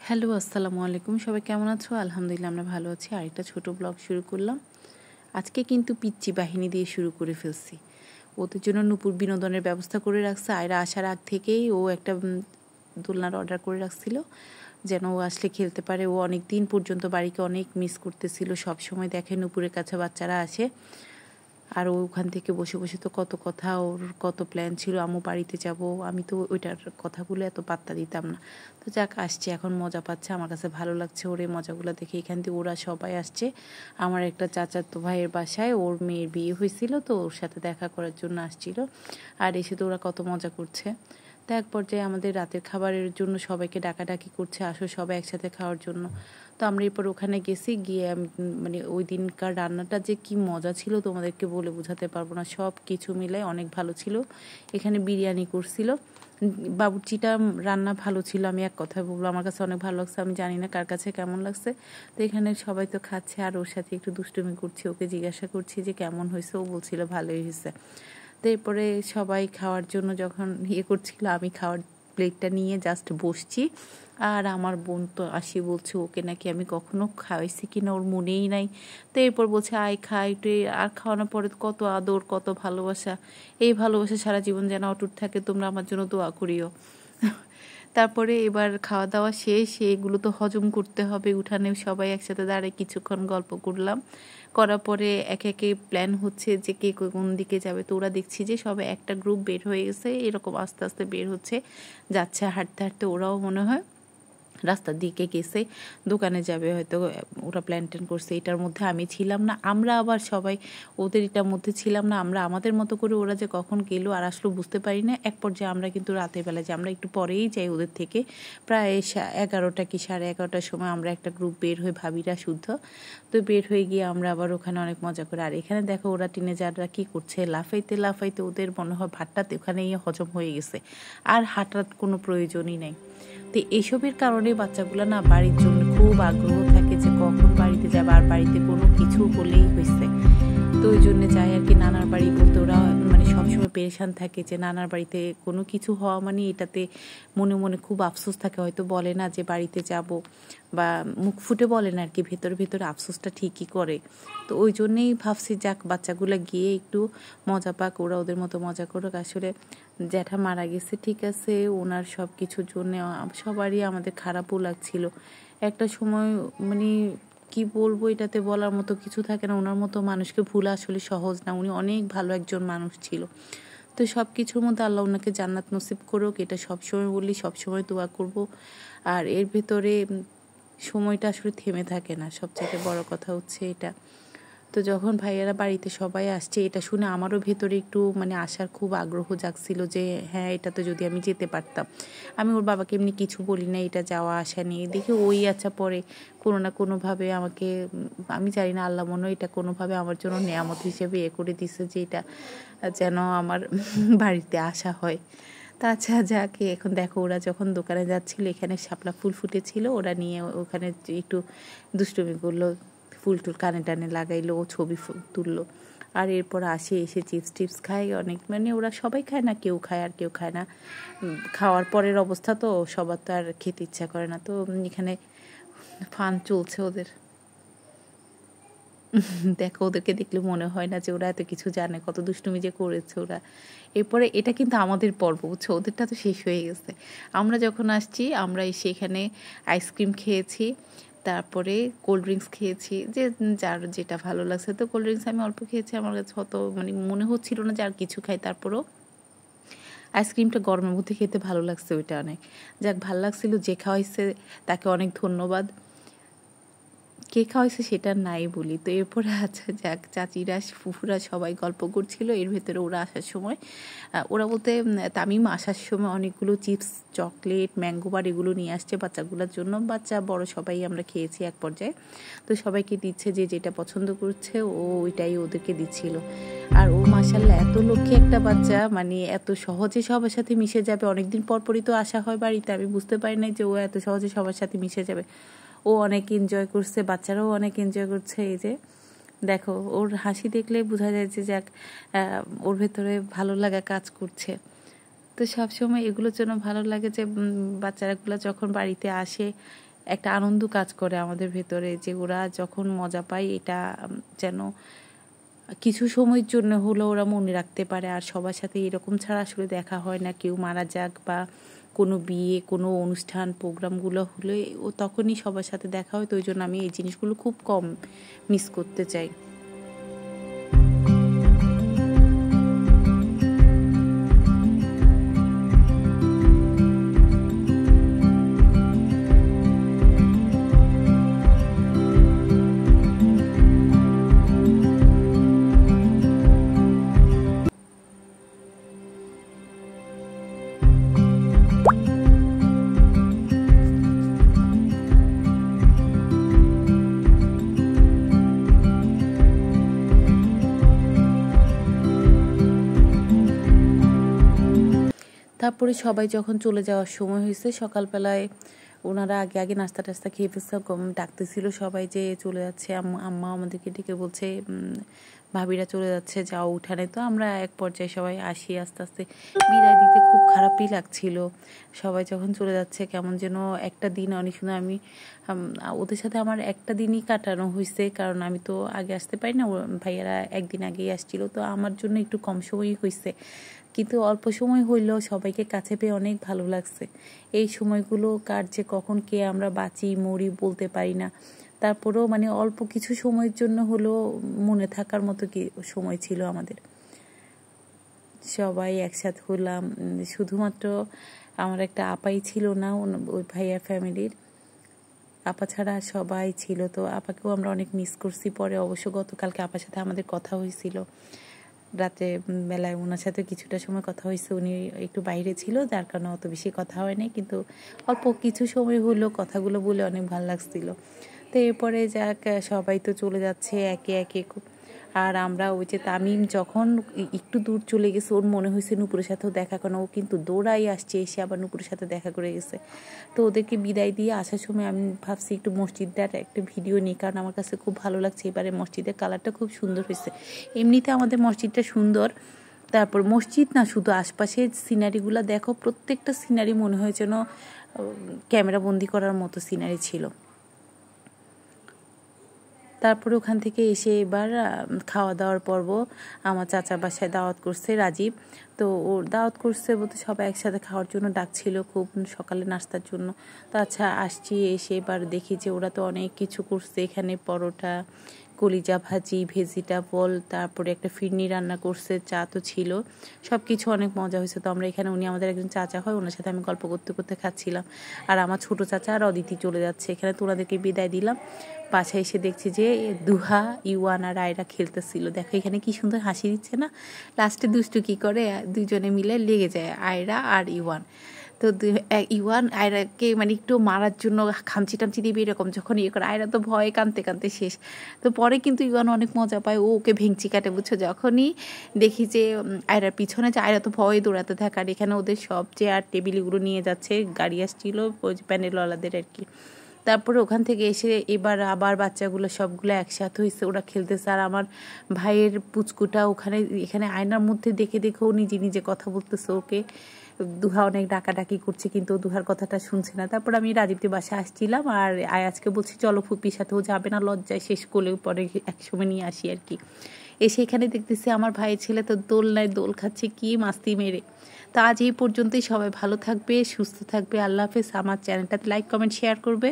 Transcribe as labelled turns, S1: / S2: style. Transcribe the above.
S1: Hello, আসসালামু আলাইকুম। সবাই কেমন আছো? আলহামদুলিল্লাহ আমরা ভালো আছি। আরেকটা ছোট ব্লগ শুরু করলাম। আজকে কিন্তু পিচ্চি বাহিনী দিয়ে শুরু করে ফেলছি। ওদের জন্য নূপুর বিনোদনের ব্যবস্থা করে রাখছে। আয়রা আসার আগ থেকেই ও একটা দোলনার অর্ডার করে রাখছিল, যেন ও আসলে খেলতে পারে। ও অনেক দিন পর্যন্ত বাড়িকে অনেক মিস করতেছিল। সব সময় দেখে নূপুরের কাছে বাচ্চারা আসে, আর ওখান থেকে বসে বসে তো কত কথা, ওর কত প্ল্যান ছিল, আম্মু বাড়িতে যাব। আমি তো ওইটার কথাগুলো এত পাত্তা দিতাম না। তো যাক, আসছে, এখন মজা পাচ্ছে। আমার কাছে ভালো লাগছে ওর এই মজাগুলো দেখে। এখান থেকে ওরা সবাই আসছে আমার একটা চাচাতো ভাইয়ের বাসায়। ওর মেয়ের বিয়ে হয়েছিল, তো ওর সাথে দেখা করার জন্য আসছিল। আর এসে তো ওরা কত মজা করছে। তো এক পর্যায়ে আমাদের রাতের খাবারের জন্য সবাইকে ডাকাডাকি করছে, আসো সবাই একসাথে খাওয়ার জন্য। তো আমরা এরপর ওখানে গেছি, গিয়ে মানে ওই দিনকার রান্নাটা যে কি মজা ছিল তোমাদেরকে বলে বোঝাতে পারবো না। সব কিছু মিলে অনেক ভালো ছিল। এখানে বিরিয়ানি করছিল, বাবুর্চিটা রান্না ভালো ছিল। আমি এক কথায় বলবো, আমার কাছে অনেক ভালো লাগছে। আমি জানি না কার কাছে কেমন লাগছে। তো এখানে সবাই তো খাচ্ছে, আর ওর সাথে একটু দুষ্টুমি করছি, ওকে জিজ্ঞাসা করছি যে কেমন হয়েছে। ও বলছিল ভালোই হয়েছে। তো এরপরে সবাই খাওয়ার জন্য যখন করছিল, আমি খাওয়ার প্লেটটা নিয়ে জাস্ট বসছি। আর আমার বোন তো আসি বলছে ওকে নাকি আমি কখনো খাওয়াইছি কিনা ওর মনেই নাই। তো এরপর বলছে আয় খাই একটু। আর খাওয়ানোর পরে কত আদর, কত ভালোবাসা। এই ভালোবাসা সারা জীবন যেন অটুট থাকে। তোমরা আমার জন্য দোয়া করিও। তারপরে এবার খাওয়া দাওয়া শেষ, এগুলো তো হজম করতে হবে। উঠানে সবাই একসাথে দাঁড়িয়ে কিছুক্ষণ গল্প করলাম। করার পরে একে একে প্ল্যান হচ্ছে যে কে কোন দিকে যাবে। তো ওরা দেখছি যে সবাই একটা গ্রুপ বের হয়ে গেছে, এরকম আস্তে আস্তে বের হচ্ছে, যাচ্ছে হাঁটতে হাঁটতে। ওরাও মনে হয় রাস্তার দিকে গেছে, দোকানে যাবে হয়তো। ওরা প্ল্যান ট্যান করছে। এটার মধ্যে আমি ছিলাম না। আমরা আবার সবাই ওদের এটার মধ্যে ছিলাম না। আমরা আমাদের মতো করে, ওরা যে কখন গেলো আর আসলো বুঝতে পারি না। এক পর্যায়ে আমরা কিন্তু রাতের বেলা যে আমরা একটু পরেই যাই ওদের থেকে, প্রায় 11টা কি 11:30টার সময় আমরা একটা গ্রুপ বের হয়ে, ভাবিরা শুদ্ধ। তো বের হয়ে গিয়ে আমরা আবার ওখানে অনেক মজা করে। আর এখানে দেখো ওরা টিনেজাররা কী করছে, লাফাইতে লাফাইতে ওদের মনে হয় ভাতটাতে ওখানেই হজম হয়ে গেছে, আর হাঁটার কোনো প্রয়োজনই নেই। তো এইসবের কারণে বাচ্চাগুলো না বাড়ির জন্য খুব আগ্রহ থাকে যে কখন বাড়িতে যাবে, আর বাড়িতে কোনো কিছু হলেই হয়েছে। তো ওই জন্য যায় আর কি। নানার বাড়ি বলতে ওরা মানে সবসময় পেরেশান থাকে যে নানার বাড়িতে কোনো কিছু হওয়া মানে এটাতে মনে মনে খুব আফসোস থাকে। হয়তো বলে না যে বাড়িতে যাব, বা মুখ ফুটে বলে না আর কি, ভেতরে ভেতরে আফসোসটা ঠিকই করে। তো ওই জন্যেই ভাবছি যাক, বাচ্চাগুলো গিয়ে একটু মজা পাক, ওরা ওদের মতো মজা করুক। আসলে জ্যাঠা মারা গেছে, ঠিক আছে, ওনার সব কিছুর জন্য সবারই আমাদের খারাপও লাগছিল একটা সময়। মানে কি বলবো, এটাতে বলার মতো কিছু থাকে না। ওনার মতো মানুষকে ভুলা আসলে সহজ না। উনি অনেক ভালো একজন মানুষ ছিল। তো সব কিছুর মধ্যে আল্লাহ ওনাকে জান্নাত নসিব করুক, এটা সবসময় বলি, সবসময় দোয়া করব। আর এর ভেতরে সময়টা আসলে থেমে থাকে না, সবচেয়ে বড় কথা হচ্ছে এটা। তো যখন ভাইয়ারা বাড়িতে সবাই আসছে, এটা শুনে আমারও ভেতরে একটু মানে আসার খুব আগ্রহ জাগছিল যে হ্যাঁ, এটা তো যদি আমি যেতে পারতাম। আমি ওর বাবাকে এমনি কিছু বলি না, এটা যাওয়া আসা নিয়ে। দেখি ওই আচ্ছা পরে কোনো না কোনোভাবে আমাকে, আমি জানি না, আল্লাহ মনে হয় এটা কোনোভাবে আমার জন্য নেয়ামত হিসেবে করে দিছে যে এটা যেন আমার বাড়িতে আসা হয়। তা আচ্ছা যাকে, এখন দেখো ওরা যখন দোকানে যাচ্ছিল, এখানে শাপলা ফুল ফুটেছিল, ওরা নিয়ে ওখানে একটু দুষ্টুমি করলো, ফুল টুল কানে টানে লাগাইলো, ও ছবি তুললো। আর এরপর এসে চিপস টিপস খায় অনেক। মানে ওরা সবাই খায় না, কেউ খায় আর কেউ খায় না। খাওয়ার পরের অবস্থা তো সবার তো আর খেতে ইচ্ছা করে না। তো এখানে ফান চলছে ওদের। দেখো, ওদেরকে দেখলে মনে হয় না যে ওরা এত কিছু জানে, কত দুষ্টুমি যে করেছে ওরা। এরপরে এটা কিন্তু আমাদের পর্ব, বুঝছো, ওদেরটা তো শেষ হয়ে গেছে। আমরা যখন আসছি, আমরা এসে এখানে আইসক্রিম খেয়েছি, তারপরে কোল্ড ড্রিঙ্কস খেয়েছি, যে যার যেটা ভালো লাগছে। তো কোল্ড ড্রিঙ্কস আমি অল্প খেয়েছি, আমার কাছে অত মানে মনে হচ্ছিল না যে আর কিছু খাই। তারপরেও আইসক্রিমটা গরমের মধ্যে খেতে ভালো লাগছে, ওইটা অনেক। যাক, ভালো লাগছিল। যে খাওয়াইছে তাকে অনেক ধন্যবাদ। কে খাওয়াইছে সেটা নাই বলি। তো এরপরে আচ্ছা যাক, চাচিরা ফুফুরা সবাই গল্প করছিল। এর ভেতরে ওরা আসার সময়, ওরা বলতে তামিম আসার সময় অনেকগুলো চিপস, চকলেট, ম্যাঙ্গো বার এগুলো নিয়ে আসছে বাচ্চাগুলোর জন্য। বাচ্চা বড় সবাই আমরা খেয়েছি এক পর্যায়ে। তো সবাইকে দিচ্ছে, যে যেটা পছন্দ করছে ও ওইটাই ওদেরকে দিচ্ছিল। আর ও মাশাল্লাহ এত লক্ষ্মী একটা বাচ্চা, মানে এত সহজে সবার সাথে মিশে যাবে। অনেকদিন পরই তো আসা হয় বাড়িতে, আমি বুঝতে পারি না যে ও এত সহজে সবার সাথে মিশে যাবে। ও অনেক এনজয় করছে, বাচ্চারাও অনেক এনজয় করছে। এই যে দেখো, ওর হাসি দেখলে বোঝা যায় যে যাক, ওর ভেতরে ভালো লাগা কাজ করছে। তো সবসময় এগুলোর জন্য ভালো লাগে যে বাচ্চারাগুলো যখন বাড়িতে আসে, একটা আনন্দ কাজ করে আমাদের ভেতরে, যে ওরা যখন মজা পায় এটা যেন কিছু সময়ের জন্য হলেও ওরা মনে রাখতে পারে। আর সবার সাথে এরকম ছাড়া আসলে দেখা হয় না, কেউ মারা যাক বা কোনো বিয়ে, কোনো অনুষ্ঠান, প্রোগ্রামগুলো হলে ও তখনই সবার সাথে দেখা হয়। তো ওই জন্য আমি এই জিনিসগুলো খুব কম মিস করতে চাই। তারপরে সবাই যখন চলে যাওয়ার সময় হয়েছে, সকালবেলায় ওনারা আগে আগে নাস্তা টাস্তা খেয়ে ফেলছে, ডাকতেছিল সবাই যে চলে যাচ্ছে। আম্মা আমাদেরকে ডেকে বলছে ভাবিরা চলে যাচ্ছে, যাও উঠানে। তো আমরা এক পর্যায়ে সবাই আসি। আস্তে আস্তে বিদায় দিতে খুব খারাপই লাগছিল। সবাই যখন চলে যাচ্ছে কেমন যেন একটা দিন অনেক সুন্দর, আমি ওদের সাথে আমার একটা দিনই কাটানো হয়েছে, কারণ আমি তো আগে আসতে পারি না, ভাইয়ারা একদিন আগেই আসছিল। তো আমার জন্য একটু কম সময়ই হয়েছে, কিন্তু অল্প সময় হইলেও সবাইকে কাছে পেয়ে অনেক ভালো লাগছে। এই সময়গুলো কার যে কখন কে আমরা বাঁচি মরি বলতে পারি না, তারপরেও মানে অল্প কিছু সময়ের জন্য হলেও মনে থাকার মতো কি সময় ছিল আমাদের। সবাই একসাথে হলাম, শুধুমাত্র আমার একটা আপাই ছিল না ওই ভাইয়ার ফ্যামিলির, আপা ছাড়া সবাই ছিল। তো আপাকেও আমরা অনেক মিস করছি। পরে অবশ্য গতকালকে আপার সাথে আমাদের কথা হয়েছিল রাতে বেলায়, ওনার সাথে কিছুটা সময় কথা হয়েছে। উনি একটু বাইরে ছিল, যার কারণে অত বেশি কথা হয় নাই, কিন্তু অল্প কিছু সময় হলো কথাগুলো বলে অনেক ভালো লাগছিল। তো এরপরে যাক সবাই তো চলে যাচ্ছে একে একে। আর আমরা ওই যে তামিম যখন একটু দূর চলে গেছে, ওর মনে হয়েছে নূপুরের সাথেও দেখা করে, ও কিন্তু দৌড়াই আসছে, এসে আবার নূপুরের সাথে দেখা করে গেছে। তো ওদেরকে বিদায় দিয়ে আসার সময় আমি ভাবছি একটু মসজিদটার একটা ভিডিও নিই, কারণ আমার কাছে খুব ভালো লাগছে। এবারে মসজিদের কালারটা খুব সুন্দর হয়েছে। এমনিতে আমাদের মসজিদটা সুন্দর, তারপর মসজিদ না শুধু আশপাশের সিনারিগুলো দেখো, প্রত্যেকটা সিনারি মনে হয় যেন ক্যামেরা বন্দি করার মতো সিনারি ছিল। তারপরে ওখান থেকে এসে এবার খাওয়া দাওয়ার পর্ব। আমার চাচা বাসায় দাওয়াত করছে, রাজীব। তো ওর দাওয়াত করছে বলতে সবাই একসাথে খাওয়ার জন্য ডাকছিল খুব, সকালে নাস্তার জন্য। তো আচ্ছা আসছি, এসে এবার দেখি যে ওরা তো অনেক কিছু করছে এখানে, পরোটা, কলিজা ভাজি, ভেজিটেবল, তারপরে একটা ফিরনি রান্না করছে, চা তো ছিল, সব কিছু অনেক মজা হয়েছে। তো আমরা এখানে, উনি আমাদের একজন চাচা হয়, ওনার সাথে আমি গল্প করতে করতে খাচ্ছিলাম। আর আমার ছোট চাচা আর অদিতি চলে যাচ্ছে এখানে, তো ওনাদেরকে বিদায় দিলাম। বাসায় এসে দেখছি যে দুহা, ইওয়ান আর আয়রা খেলতেছিল। দেখো এখানে কি সুন্দর হাসি দিচ্ছে না। লাস্টে দুষ্টু কি করে, দুজনে মিলে লেগে যায়, আয়রা আর ইওয়ান। তো ইওয়ান আয়রাকে মানে একটু মারার জন্য খামচি টামচি দিবে এরকম, যখন ইয়ে করে আয়রা তো ভয়ে কাঁদতে কাঁদতে শেষ। তো পরে কিন্তু ইওয়ান অনেক মজা পায়, ও ওকে ভেঙচি কাটে, বুঝছো। যখনই দেখি যে আয়রার পিছনে যে আয়রা তো ভয়ে দৌড়াতে থাকে, আর এখানে ওদের সব চেয়ার টেবিলগুলো নিয়ে যাচ্ছে, গাড়ি আসছিল ওই প্যানেলওয়ালাদের আর কি। তারপরে ওখান থেকে এসে এবার আবার বাচ্চাগুলো সবগুলো একসাথে হয়েছে, ওরা খেলতেছে। আর আমার ভাইয়ের পুচকুটা এখানে আয়নার মধ্যে দেখে দেখেও নিজে নিজে কথা বলতেছে, ওকে দুহা অনেক ডাকাডাকি করছে, কিন্তু দুহার কথাটা শুনছে না। তারপর আমি রাজীবদের বাসায় আসছিলাম, আর আজকে বলছি চলো ফুপির সাথেও যাবে না, লজ্জায় শেষ করলে পরে একসময় নিয়ে আসি আর কি। এসে এখানে দেখতেছি আমার ভাইয়ের ছেলে তো দোলনায় দোল খাচ্ছে, কি মাস্তি মেরে। তো আজ এই পর্যন্তই, সবাই ভালো থাকবে, সুস্থ থাকবে, আল্লাহ হাফেজ। আমার চ্যানেলটাতে লাইক কমেন্ট শেয়ার করবে।